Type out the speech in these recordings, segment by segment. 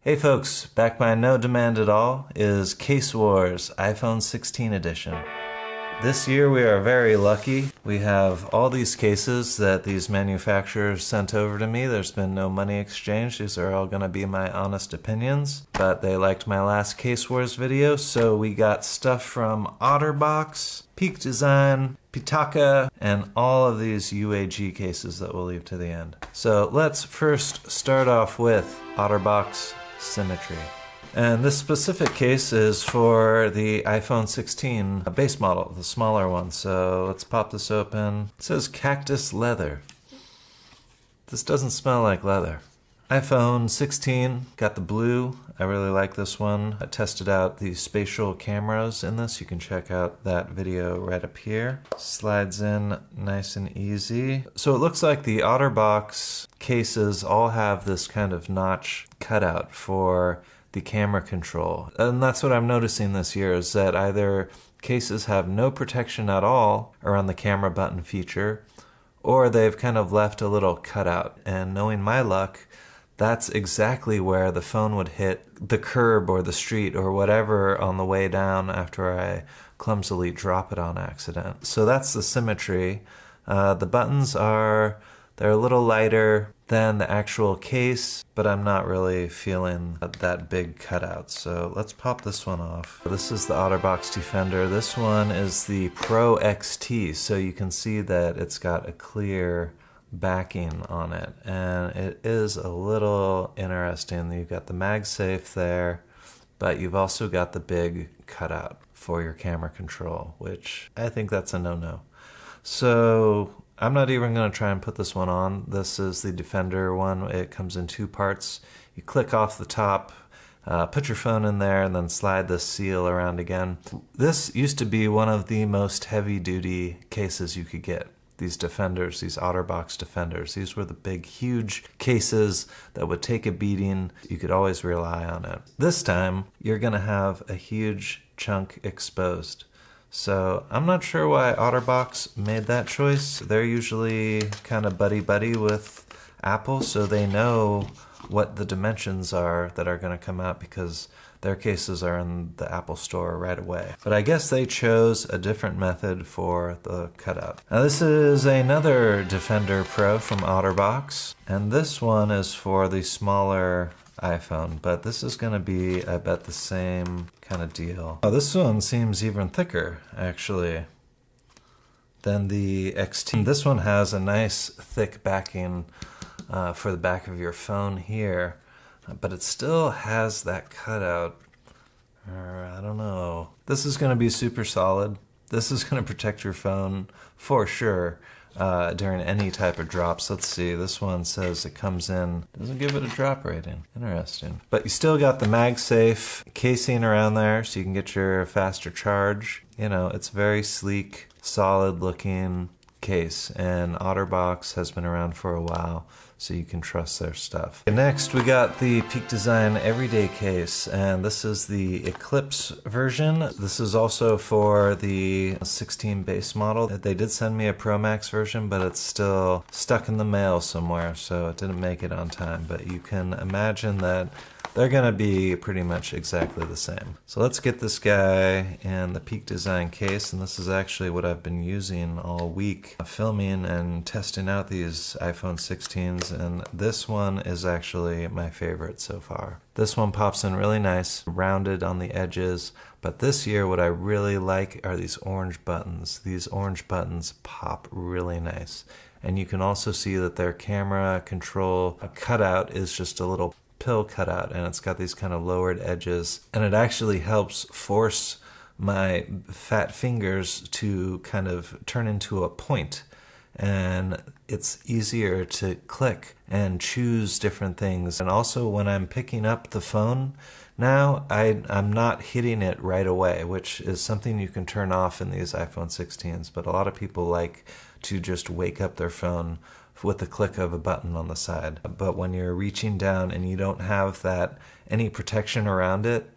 Hey folks, back by no demand at all is Case Wars iPhone 16 edition. This year we are very lucky. We have all these cases that these manufacturers sent over to me. There's been no money exchange. These are all going to be my honest opinions. But they liked my last Case Wars video, so we got stuff from Otterbox, Peak Design, Pitaka, and all of these UAG cases that we'll leave to the end. So let's first start off with Otterbox Symmetry. And this specific case is for the iPhone 16 base model, the smaller one. So let's pop this open. It says cactus leather. This doesn't smell like leather. iPhone 16, got the blue. I really like this one. I tested out the spatial cameras in this. You can check out that video right up here. Slides in nice and easy. So it looks like the Otterbox cases all have this kind of notch cutout for the camera control. And that's what I'm noticing this year, is that either cases have no protection at all around the camera button feature, or they've kind of left a little cutout. And knowing my luck, that's exactly where the phone would hit the curb or the street or whatever on the way down after I clumsily drop it on accident. So that's the Symmetry. The buttons they're a little lighter than the actual case, but I'm not really feeling that big cutout. So let's pop this one off. This is the Otterbox Defender. This one is the Pro XT, so you can see that it's got a clear backing on it, and it is a little interesting. You've got the MagSafe there, but you've also got the big cutout for your camera control, which I think that's a no-no. So I'm not even going to try and put this one on. This is the Defender one. It comes in two parts. You click off the top, put your phone in there, and then slide this seal around again. This used to be one of the most heavy-duty cases you could get. These Defenders, these Otterbox Defenders, these were the big, huge cases that would take a beating. You could always rely on it. This time, you're going to have a huge chunk exposed. So I'm not sure why Otterbox made that choice. They're usually kind of buddy-buddy with Apple, so they know what the dimensions are that are going to come out because their cases are in the Apple Store right away. But I guess they chose a different method for the cutout. Now this is another Defender Pro from Otterbox, and this one is for the smaller iPhone, but this is going to be, I bet, the same kind of deal. Oh, this one seems even thicker, actually, than the XT. This one has a nice thick backing for the back of your phone here, but it still has that cutout. I don't know. This is going to be super solid. This is going to protect your phone for sure during any type of drops. Let's see, this one says it comes in, doesn't give it a drop rating. Interesting. But you still got the MagSafe casing around there so you can get your faster charge. You know, it's very sleek, solid looking case, and Otterbox has been around for a while, so you can trust their stuff. Next, we got the Peak Design Everyday Case, and this is the Eclipse version. This is also for the 16 base model. They did send me a Pro Max version, but it's still stuck in the mail somewhere, so it didn't make it on time. But you can imagine that they're going to be pretty much exactly the same. So let's get this guy in the Peak Design case, and this is actually what I've been using all week, filming and testing out these iPhone 16s, and this one is actually my favorite so far. This one pops in really nice, rounded on the edges, but this year what I really like are these orange buttons. These orange buttons pop really nice, and you can also see that their camera control cutout is just a little pill cutout, and it's got these kind of lowered edges, and it actually helps force my fat fingers to kind of turn into a point, and it's easier to click and choose different things. And also when I'm picking up the phone now, I'm not hitting it right away, which is something you can turn off in these iPhone 16s, but a lot of people like to just wake up their phone with the click of a button on the side. But when you're reaching down and you don't have any protection around it,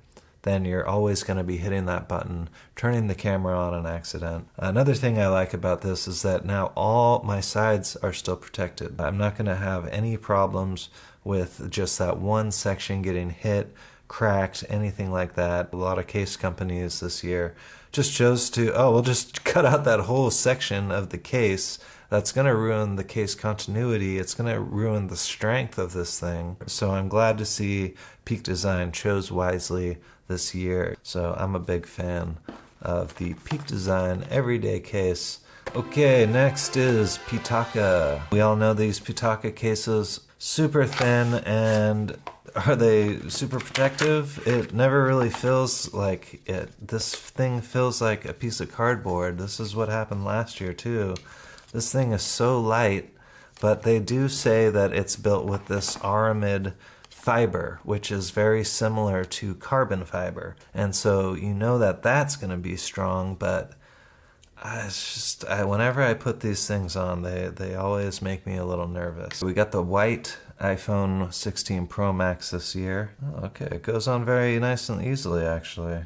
then you're always going to be hitting that button, turning the camera on an accident. Another thing I like about this is that now all my sides are still protected. I'm not going to have any problems with just that one section getting hit, cracked, anything like that. A lot of case companies this year just chose to, oh, we'll just cut out that whole section of the case. That's going to ruin the case continuity. It's going to ruin the strength of this thing. So I'm glad to see Peak Design chose wisely this year. So I'm a big fan of the Peak Design everyday case. Okay, next is Pitaka. We all know these Pitaka cases, super thin, and are they super protective? It never really feels like it. This thing feels like a piece of cardboard. This is what happened last year too. This thing is so light, but they do say that it's built with this aramid fiber, which is very similar to carbon fiber. And so you know that that's going to be strong, but whenever I put these things on, they always make me a little nervous. We got the white iPhone 16 Pro Max this year. Oh, okay, it goes on very nice and easily, actually.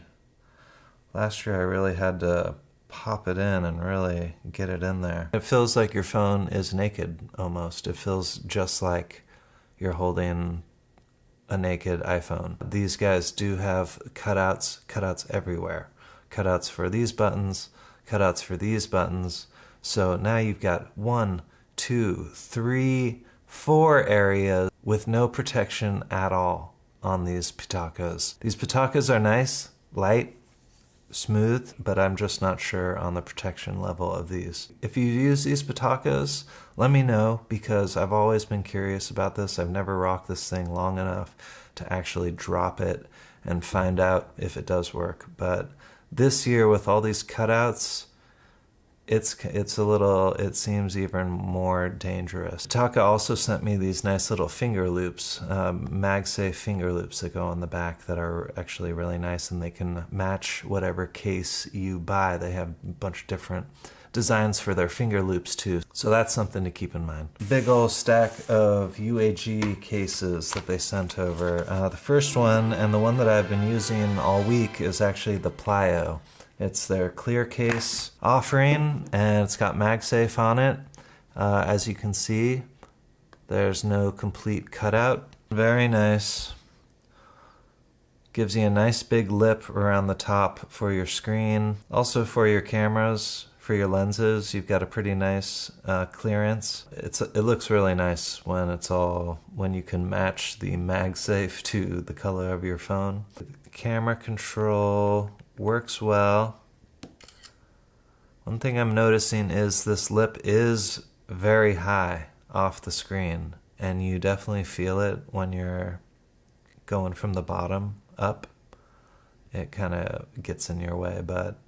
Last year I really had to pop it in and really get it in there. It feels like your phone is naked, almost. It feels just like you're holding a naked iPhone. These guys do have cutouts everywhere. Cutouts for these buttons, cutouts for these buttons. So now you've got 1, 2, 3, 4 areas with no protection at all on these Pitakas. These Pitakas are nice, light, smooth, but I'm just not sure on the protection level of these. If you use these Pitakas, let me know, because I've always been curious about this. I've never rocked this thing long enough to actually drop it and find out if it does work. But this year with all these cutouts, it seems even more dangerous. Pitaka also sent me these nice little finger loops, MagSafe finger loops that go on the back that are actually really nice, and they can match whatever case you buy. They have a bunch of different designs for their finger loops too. So that's something to keep in mind. Big old stack of UAG cases that they sent over. The first one, and the one that I've been using all week, is actually the Plyo. It's their clear case offering, and it's got MagSafe on it. As you can see, there's no complete cutout. Very nice. Gives you a nice big lip around the top for your screen. Also for your cameras, for your lenses, you've got a pretty nice clearance. It looks really nice when you can match the MagSafe to the color of your phone. The camera control works well. One thing I'm noticing is this lip is very high off the screen, and you definitely feel it when you're going from the bottom up. It kind of gets in your way, but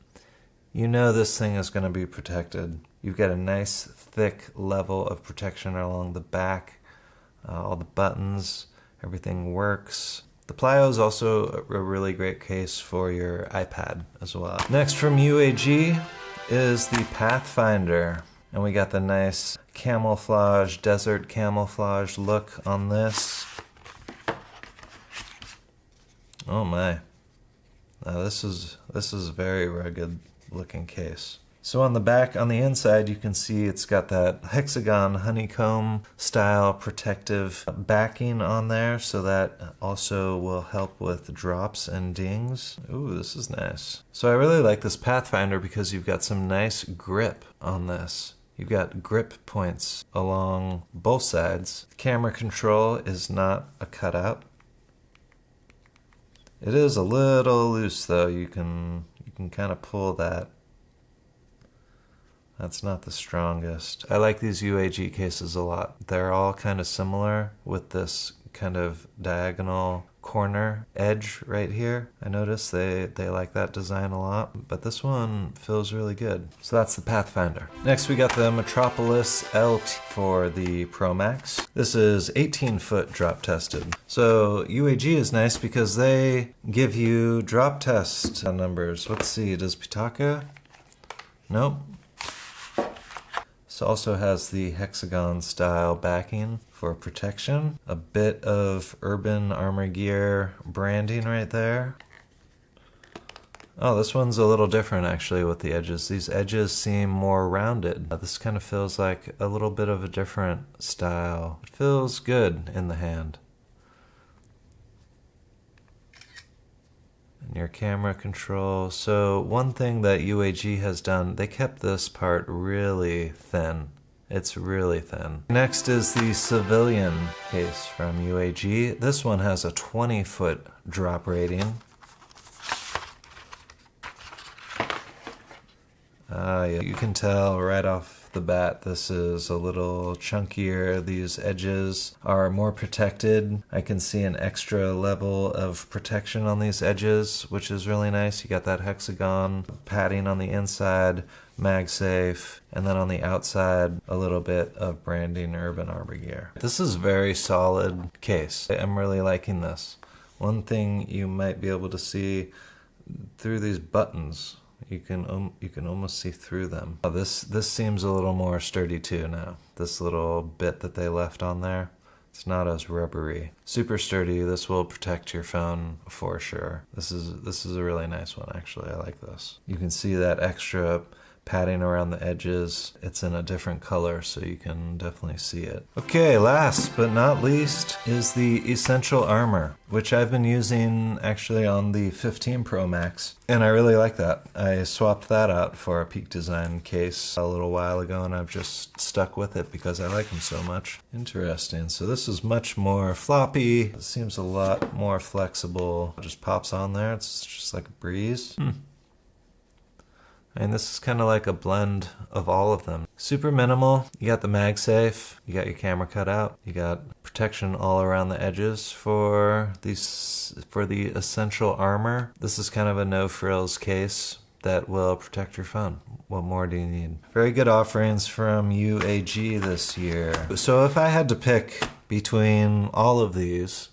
you know this thing is going to be protected. You've got a nice thick level of protection along the back. All the buttons, everything works. The Plyo is also a really great case for your iPad as well. Next from UAG is the Pathfinder. And we got the nice camouflage, desert camouflage look on this. Oh my. Now this is a very rugged looking case. So on the back, on the inside, you can see it's got that hexagon honeycomb style protective backing on there, so that also will help with drops and dings. Ooh, this is nice. So I really like this Pathfinder because you've got some nice grip on this. You've got grip points along both sides. Camera control is not a cutout. It is a little loose though. You can kind of pull that. That's not the strongest. I like these UAG cases a lot. They're all kind of similar with this kind of diagonal corner edge right here. I noticed they like that design a lot, but this one feels really good. So that's the Pathfinder. Next we got the Metropolis LT for the Pro Max. This is 18-foot drop tested. So UAG is nice because they give you drop test numbers. Let's see, does Pitaka? Nope. This also has the hexagon style backing for protection. A bit of Urban Armor Gear branding right there. Oh, this one's a little different actually with the edges. These edges seem more rounded. This kind of feels like a little bit of a different style. It feels good in the hand. And your camera control. So one thing that UAG has done, they kept this part really thin. It's really thin. Next is the Civilian Case from UAG. This one has a 20-foot drop rating. You can tell right off the bat this is a little chunkier. These edges are more protected. I can see an extra level of protection on these edges, which is really nice. You got that hexagon padding on the inside, MagSafe, and then on the outside a little bit of branding Urban Arbor Gear. This is a very solid case. I'm really liking this. One thing you might be able to see through these buttons, you can almost see through them. This seems a little more sturdy too now. This little bit that they left on there, it's not as rubbery. Super sturdy. This will protect your phone for sure. This is a really nice one actually. I like this. You can see that extra padding around the edges. It's in a different color, so you can definitely see it. Okay, last but not least is the Essential Armor, which I've been using actually on the 15 Pro Max, and I really like that. I swapped that out for a Peak Design case a little while ago, and I've just stuck with it because I like them so much. Interesting. So this is much more floppy. It seems a lot more flexible. It just pops on there. It's just like a breeze. And this is kind of like a blend of all of them. Super minimal. You got the MagSafe, you got your camera cutout, you got protection all around the edges for the Essential Armor. This is kind of a no-frills case that will protect your phone. What more do you need? Very good offerings from UAG this year. So if I had to pick between all of these,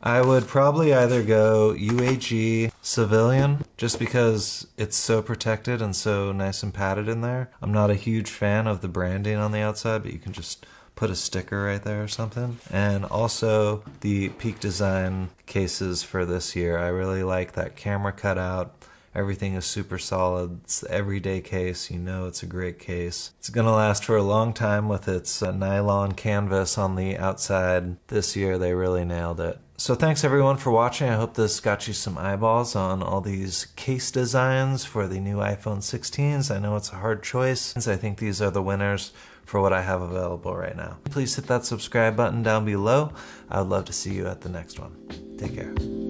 I would probably either go UAG Civilian, just because it's so protected and so nice and padded in there. I'm not a huge fan of the branding on the outside, but you can just put a sticker right there or something. And also the Peak Design cases for this year. I really like that camera cutout. Everything is super solid. It's the everyday case. You know it's a great case. It's gonna last for a long time with its nylon canvas on the outside. This year they really nailed it. So thanks everyone for watching. I hope this got you some eyeballs on all these case designs for the new iPhone 16s. I know it's a hard choice. I think these are the winners for what I have available right now. Please hit that subscribe button down below. I would love to see you at the next one. Take care.